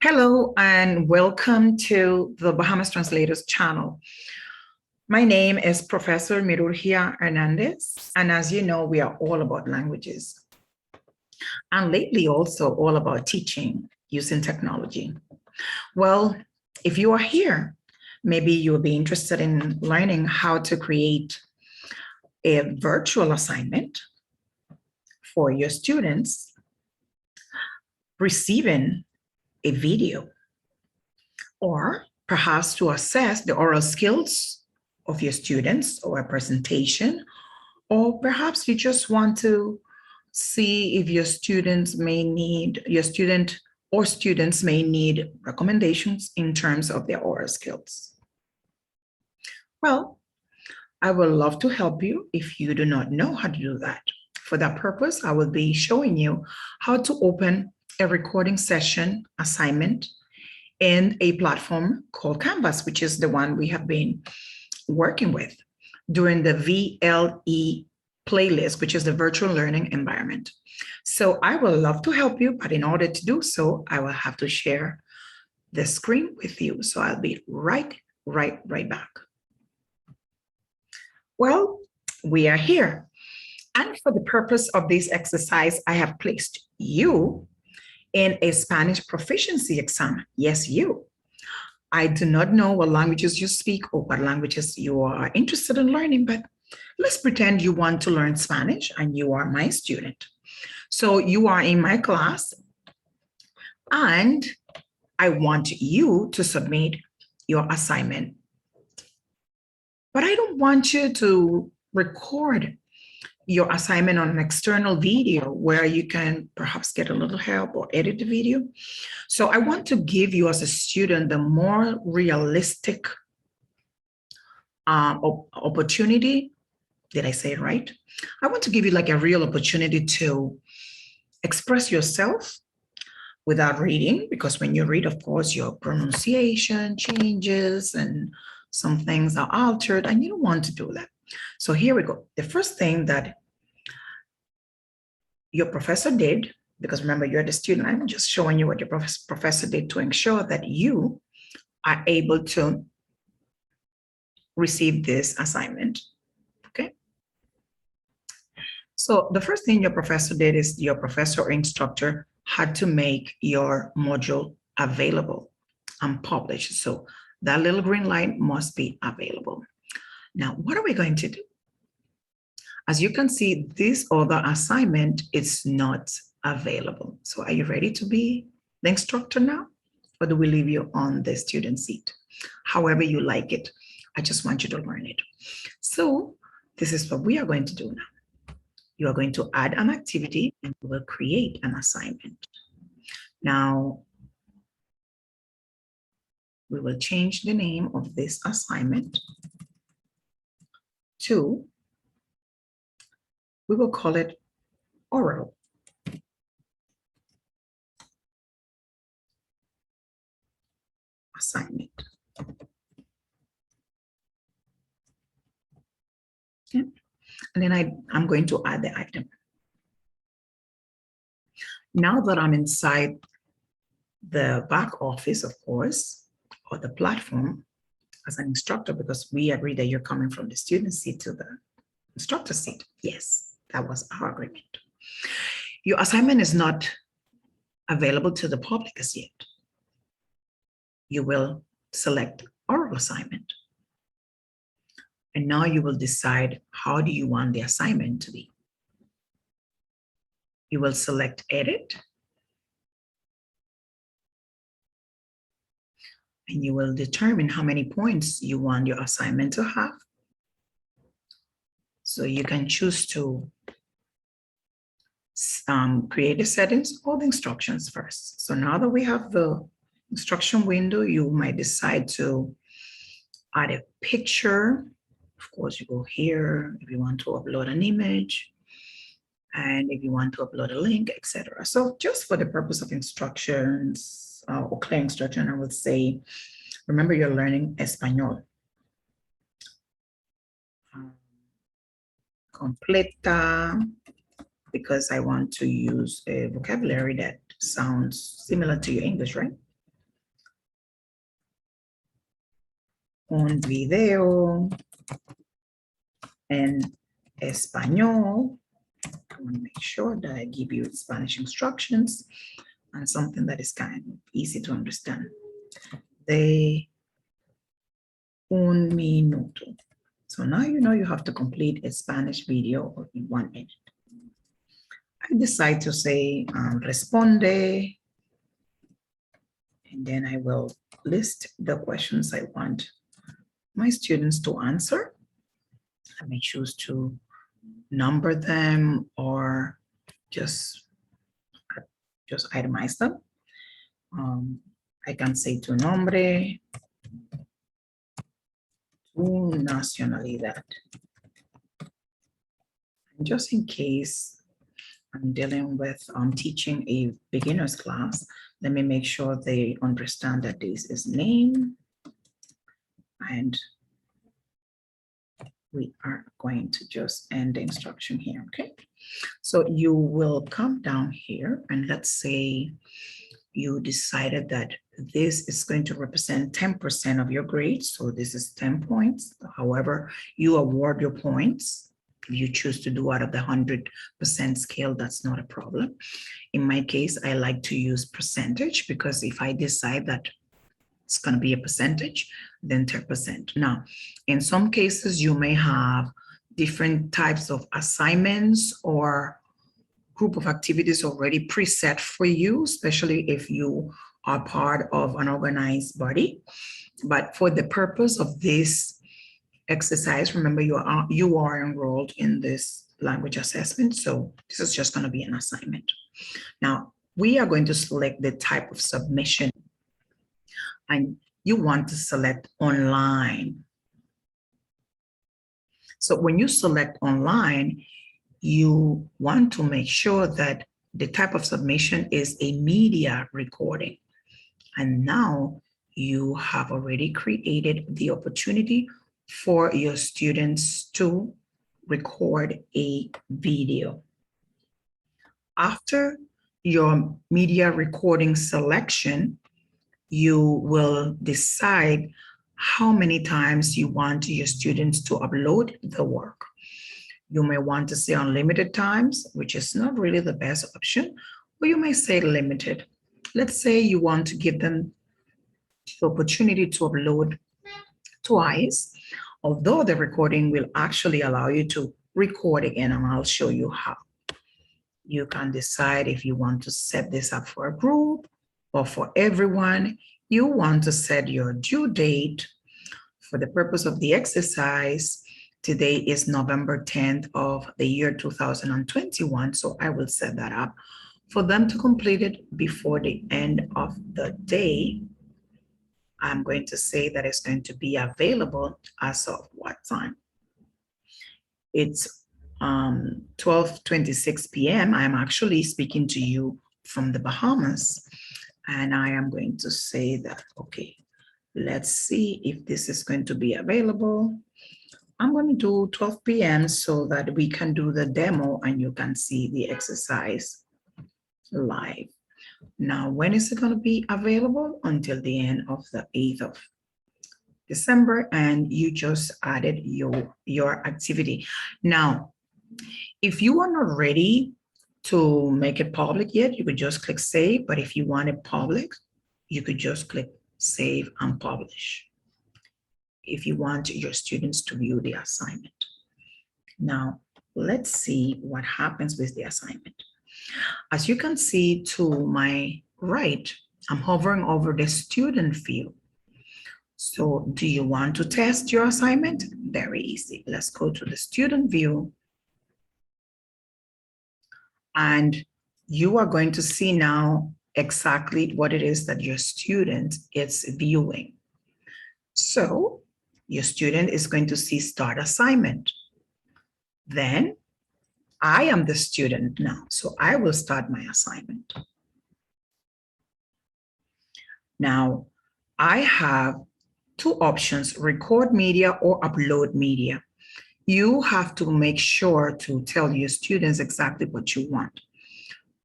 Hello and welcome to the BahamasTranslators Channel. My name is Professor Hernandez, and as you know, we are all about languages. And lately also all about teaching using technology. Well, if you are here, maybe you'll be interested in learning how to create a virtual assignment for your students, receiving a video, or perhaps to assess the oral skills of your students or a presentation, or perhaps you just want to see if your students may need, students may need recommendations in terms of their oral skills. Well, I would love to help you if you do not know how to do that. For that purpose, I will be showing you how to open a recording session assignment in a platform called Canvas, which is the one we have been working with during the VLE playlist, which is the virtual learning environment. So I will love to help you, but in order to do so, I will have to share the screen with you. So I'll be right back. Well, we are here. And for the purpose of this exercise, I have placed you in a Spanish proficiency exam. Yes, you. I do not know what languages you speak or what languages you are interested in learning, but let's pretend you want to learn Spanish and you are my student. So you are in my class and I want you to submit your assignment. But I don't want you to record your assignment on an external video where you can perhaps get a little help or edit the video. So I want to give you as a student the more realistic opportunity. Did I say it right? I want to give you like a real opportunity to express yourself without reading, because when you read, of course, your pronunciation changes and some things are altered and you don't want to do that. So here we go. The first thing that your professor did, because remember, you're the student, I'm just showing you what your professor did to ensure that you are able to receive this assignment, okay? So the first thing your professor did is your professor or instructor had to make your module available and published. So that little green light must be available. Now, what are we going to do? As you can see, this other assignment is not available. So are you ready to be the instructor now? Or do we leave you on the student seat? However you like it. I just want you to learn it. So this is what we are going to do now. You are going to add an activity and we will create an assignment. Now, we will change the name of this assignment to, we will call it oral. Assignment. Okay. And then I'm going to add the item. Now that I'm inside the back office, of course, or the platform as an instructor, because we agree that you're coming from the student seat to the instructor seat. Yes, that was our agreement. Your assignment is not available to the public as yet. You will select oral assignment. And now you will decide how do you want the assignment to be. You will select edit. And you will determine how many points you want your assignment to have. So you can choose to create the settings or the instructions first. So now that we have the instruction window, you might decide to add a picture. Of course, you go here if you want to upload an image and if you want to upload a link, etc. So just for the purpose of instructions or clear instruction, I would say, remember you're learning Espanol. Completa, because I want to use a vocabulary that sounds similar to your English, right? un video en español. I want to make sure that I give you Spanish instructions and something that is kind of easy to understand. De un minuto. So now you know you have to complete a Spanish video in 1 minute. I decide to say responde, and then I will list the questions I want my students to answer. I may choose to number them or just itemize them. I can say tu nombre, tu nacionalidad. And just in case I'm dealing with teaching a beginner's class, let me make sure they understand that this is name, and we are going to just end the instruction here, okay? So you will come down here, and let's say you decided that this is going to represent 10% of your grade. So this is 10 points. However, you award your points. If you choose to do out of the 100% scale, that's not a problem. In my case, I like to use percentage, because if I decide that it's going to be a percentage, then 10%. Now, in some cases, you may have different types of assignments or group of activities already preset for you, especially if you are part of an organized body. But for the purpose of this exercise, remember you are enrolled in this language assessment. So this is just going to be an assignment. Now, we are going to select the type of submission, and you want to select online. So when you select online, you want to make sure that the type of submission is a media recording. And now you have already created the opportunity for your students to record a video. After your media recording selection, you will decide how many times you want your students to upload the work. You may want to say unlimited times, which is not really the best option, or you may say limited. Let's say you want to give them the opportunity to upload twice, although the recording will actually allow you to record again, and I'll show you how. You can decide if you want to set this up for a group or for everyone. You want to set your due date. For the purpose of the exercise, today is November 10th of the year 2021, so I will set that up for them to complete it before the end of the day. I'm going to say that it's going to be available as of what time? It's 12:26 p.m. I'm actually speaking to you from the Bahamas, and I am going to say that, okay, let's see if this is going to be available. I'm going to do 12 p.m. so that we can do the demo and you can see the exercise live. Now, when is it going to be available? Until the end of the 8th of December, and you just added your activity. Now, if you are not ready to make it public yet, you could just click save, but if you want it public, you could just click save and publish if you want your students to view the assignment. Now, let's see what happens with the assignment. As you can see to my right, I'm hovering over the student view. So do you want to test your assignment? Very easy. Let's go to the student view. And you are going to see now exactly what it is that your student is viewing. So your student is going to see start assignment. Then I am the student now, so I will start my assignment. Now, I have two options, record media or upload media. You have to make sure to tell your students exactly what you want.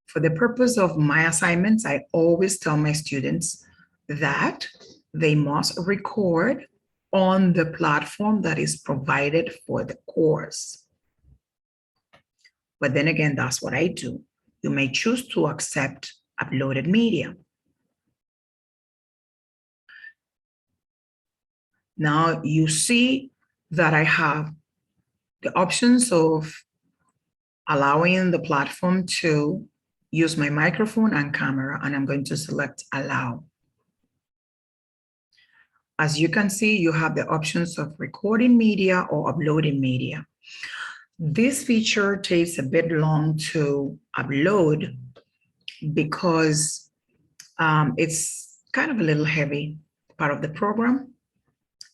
For the purpose of my assignments, I always tell my students that they must record on the platform that is provided for the course. But then again, that's what I do. You may choose to accept uploaded media. Now you see that I have the options of allowing the platform to use my microphone and camera, and I'm going to select allow. As you can see, you have the options of recording media or uploading media. This feature takes a bit long to upload because it's kind of a little heavy part of the program,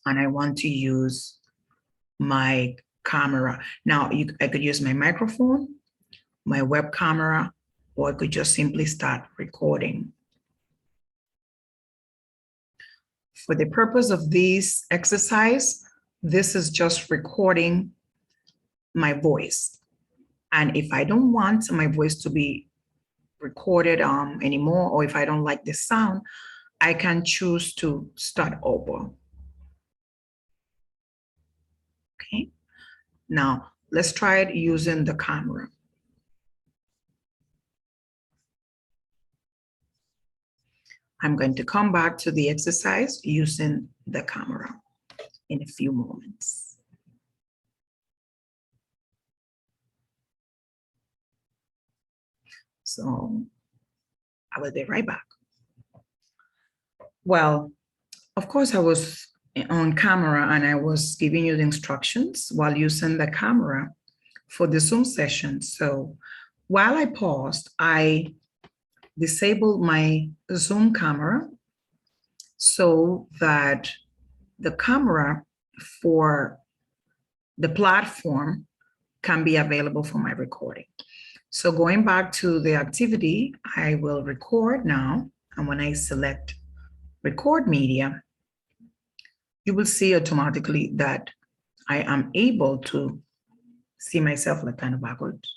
and I want to use my camera. Now, I could use my microphone, my web camera, or I could just simply start recording. For the purpose of this exercise, this is just recording my voice. And if I don't want my voice to be recorded anymore, or if I don't like the sound, I can choose to start over. Okay, now let's try it using the camera. I'm going to come back to the exercise using the camera in a few moments. So I will be right back. Well, of course, I was on camera and I was giving you the instructions while using the camera for the Zoom session. So while I paused, I disabled my Zoom camera so that the camera for the platform can be available for my recording. So going back to the activity, I will record now. And when I select record media, you will see automatically that I am able to see myself like kind of backwards,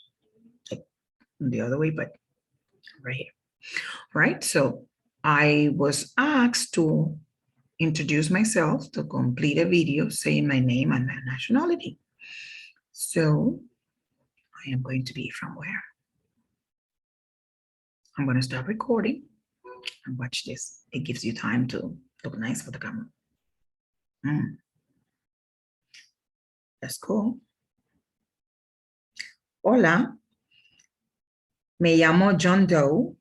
like the other way, but right here. Right, so I was asked to introduce myself, to complete a video saying my name and my nationality. So I am going to be from where? I'm going to start recording and watch this. It gives you time to look nice for the camera. That's cool. Hola, me llamo John Doe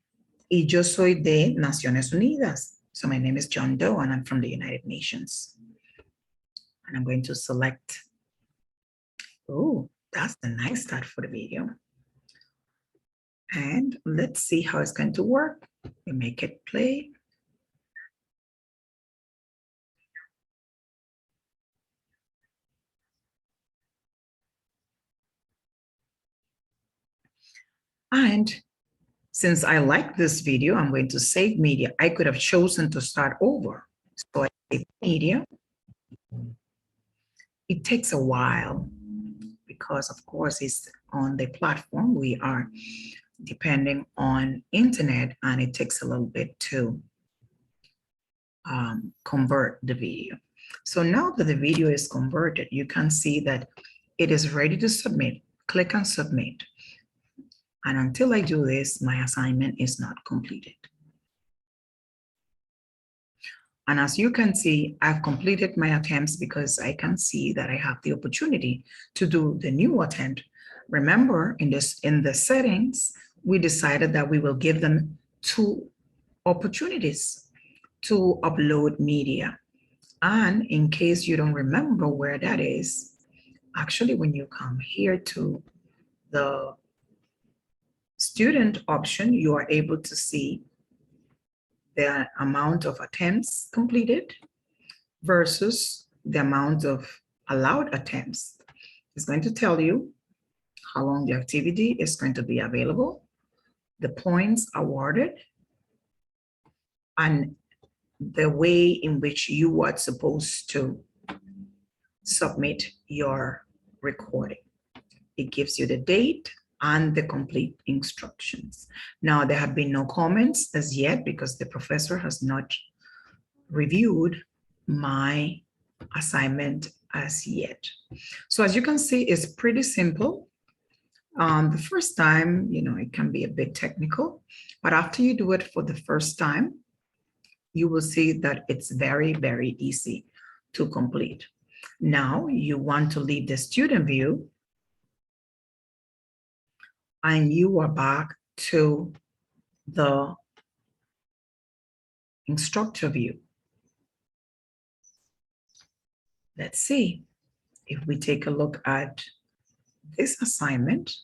y yo soy de Naciones Unidas. So my name is John Doe and I'm from the United Nations. And I'm going to select, oh, that's a nice start for the video. And let's see how it's going to work. We make it play. And since I like this video, I'm going to save media. I could have chosen to start over. So I save media. It takes a while because, of course, it's on the platform. We are depending on internet, and it takes a little bit to convert the video. So now that the video is converted, you can see that it is ready to submit. Click on submit. And until I do this, my assignment is not completed. And as you can see, I've completed my attempts because I can see that I have the opportunity to do the new attempt. Remember, in the settings, we decided that we will give them 2 opportunities to upload media. And in case you don't remember where that is, actually, when you come here to the student option, you are able to see the amount of attempts completed versus the amount of allowed attempts. It's going to tell you how long the activity is going to be available, the points awarded, and the way in which you are supposed to submit your recording. It gives you the date and the complete instructions. Now, there have been no comments as yet because the professor has not reviewed my assignment as yet. So as you can see, it's pretty simple. The first time, it can be a bit technical, but after you do it for the first time, you will see that it's very, very easy to complete. Now you want to leave the student view and you are back to the instructor view. Let's see if we take a look at this assignment.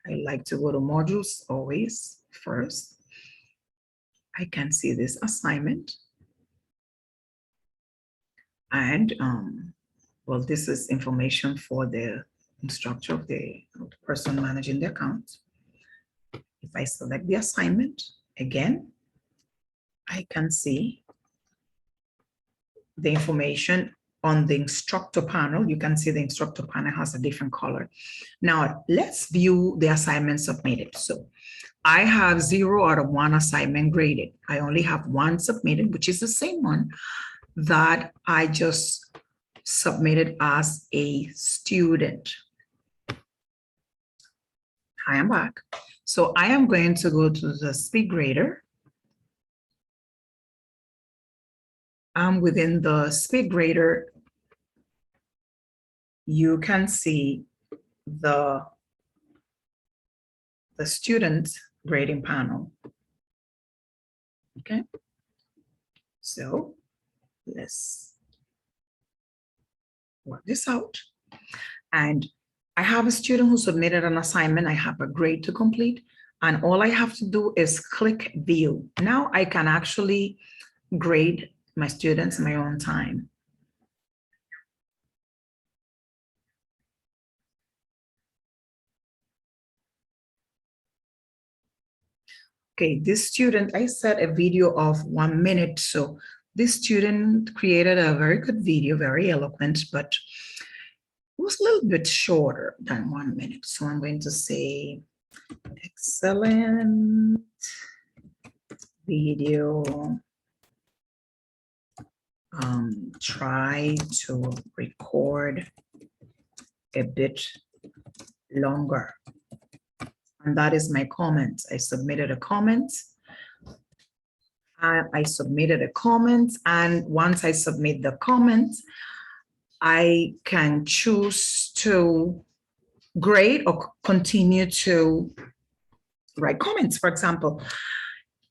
I like to go to modules always first. I can see this assignment. And well, this is information for the instructor of the person managing the account. If I select the assignment again, I can see the information on the instructor panel. You can see the instructor panel has a different color. Now let's view the assignment submitted. So I have 0 out of 1 assignment graded. I only have 1 submitted, which is the same one that I just submitted as a student. I am back. So I am going to go to the speed grader. And within the speed grader, you can see the student grading panel. Okay. So let's work this out. And I have a student who submitted an assignment. I have a grade to complete. And all I have to do is click view. Now I can actually grade my students in my own time. Okay, this student, I set a video of 1 minute. So this student created a very good video, very eloquent, but it was a little bit shorter than 1 minute. So I'm going to say, excellent video. Try to record a bit longer. And that is my comment. I submitted a comment. I submitted a comment, and once I submit the comment, I can choose to grade or continue to write comments. For example,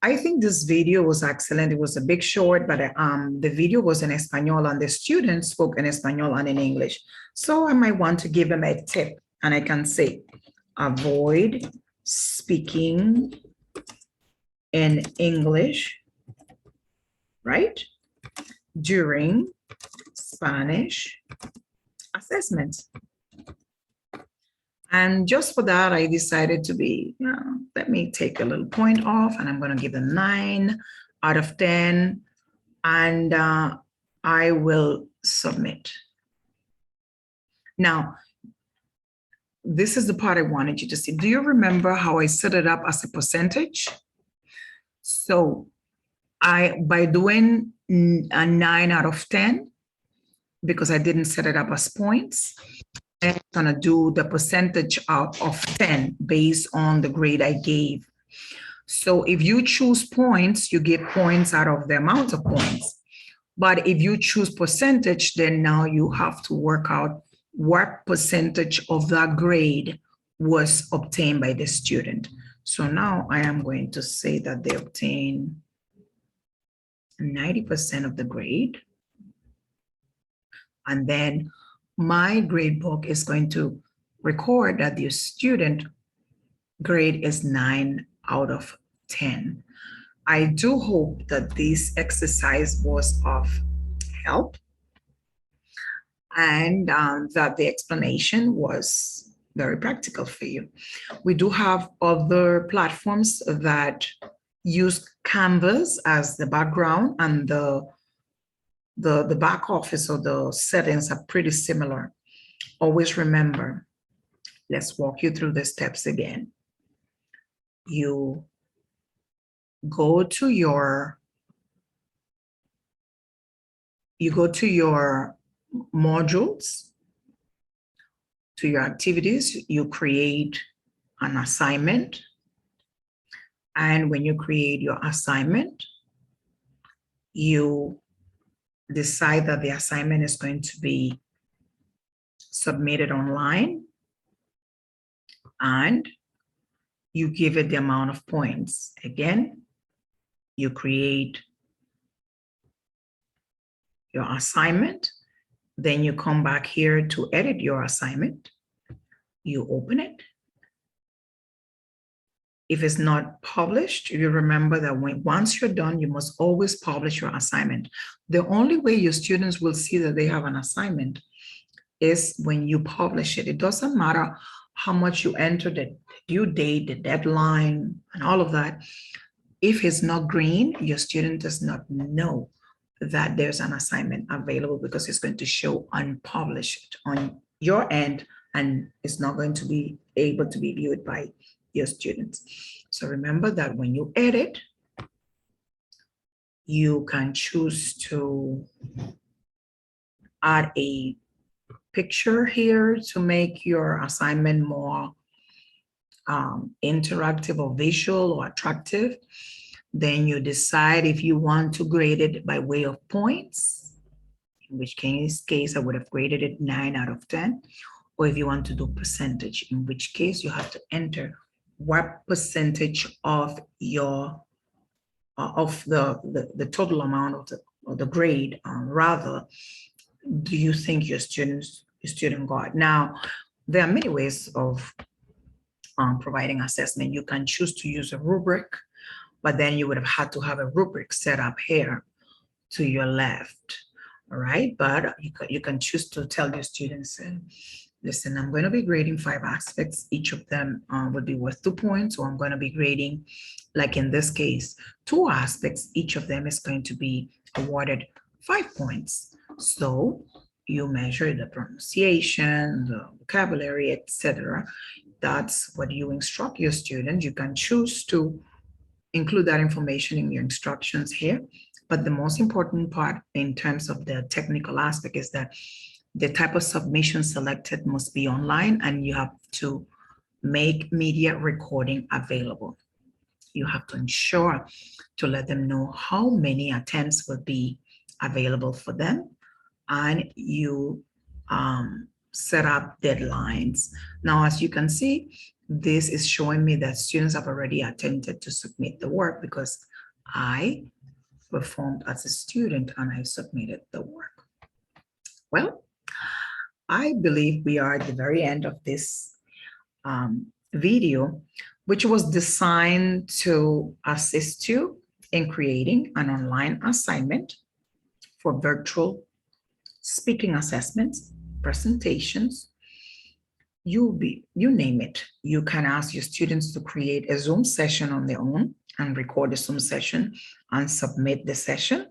I think this video was excellent. It was a big short, but the video was in Espanol and the students spoke in Espanol and in English. So I might want to give them a tip, and I can say, avoid speaking in English, right, during Spanish assessments. And just for that, I decided to be, let me take a little point off, and I'm going to give them 9 out of 10, and I will submit. Now, this is the part I wanted you to see. Do you remember how I set it up as a percentage? So by doing a 9 out of 10, because I didn't set it up as points, I'm gonna do the percentage of 10 based on the grade I gave. So if you choose points, you get points out of the amount of points. But if you choose percentage, then now you have to work out what percentage of that grade was obtained by the student. So now I am going to say that they obtain 90% of the grade. And then my grade book is going to record that the student grade is 9 out of 10. I do hope that this exercise was of help, and that the explanation was very practical for you. We do have other platforms that use Canvas as the background, and the back office or the settings are pretty similar. Always remember, let's walk you through the steps again. You go to your you go to your modules, to your activities, you create an assignment. And when you create your assignment, you decide that the assignment is going to be submitted online, and you give it the amount of points. Again, you create your assignment, then you come back here to edit your assignment. You open it. If it's not published, you remember that once you're done, you must always publish your assignment. The only way your students will see that they have an assignment is when you publish it. It doesn't matter how much you enter, the due date, the deadline, and all of that. If it's not green, your student does not know that there's an assignment available, because it's going to show unpublished on your end, and it's not going to be able to be viewed by your students. So remember that when you edit, you can choose to add a picture here to make your assignment more interactive or visual or attractive. Then you decide if you want to grade it by way of points, in which case I would have graded it 9 out of 10, or if you want to do percentage, in which case you have to enter what percentage of your the total amount of the grade rather do you think your student got. Now, there are many ways of providing assessment. You can choose to use a rubric, but then you would have had to have a rubric set up here to your left. All right, but you can choose to tell your students, listen, I'm going to be grading 5 aspects. Each of them would be worth 2 points, or I'm going to be grading, like in this case, 2 aspects. Each of them is going to be awarded 5 points. So you measure the pronunciation, the vocabulary, etc. That's what you instruct your students. You can choose to include that information in your instructions here. But the most important part in terms of the technical aspect is that the type of submission selected must be online, and you have to make media recording available. You have to ensure to let them know how many attempts will be available for them, and you set up deadlines. Now, as you can see, this is showing me that students have already attempted to submit the work because I performed as a student and I submitted the work. Well, I believe we are at the very end of this video, which was designed to assist you in creating an online assignment for virtual speaking assessments, presentations, you name it. You can ask your students to create a Zoom session on their own and record the Zoom session and submit the session.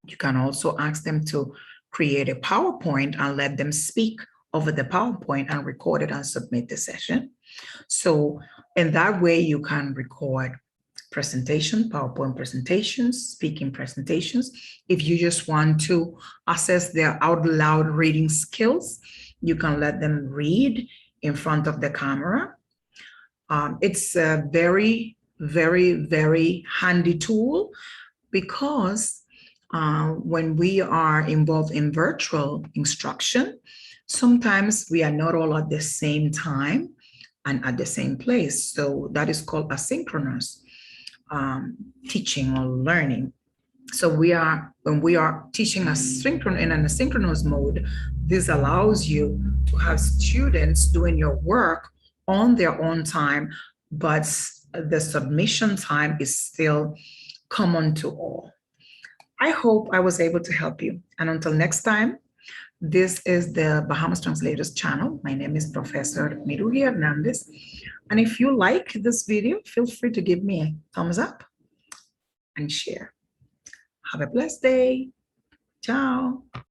You can also ask them to create a PowerPoint and let them speak over the PowerPoint and record it and submit the session. So in that way, you can record presentation, PowerPoint presentations, speaking presentations. If you just want to assess their out loud reading skills, you can let them read in front of the camera. It's a very, very, very handy tool, because when we are involved in virtual instruction, sometimes we are not all at the same time and at the same place. So that is called asynchronous teaching or learning. So when we are teaching in an asynchronous mode, this allows you to have students doing your work on their own time, but the submission time is still common to all. I hope I was able to help you. And until next time, this is the Bahamas Translators Channel. My name is Professor Hernandez. And if you like this video, feel free to give me a thumbs up and share. Have a blessed day. Ciao.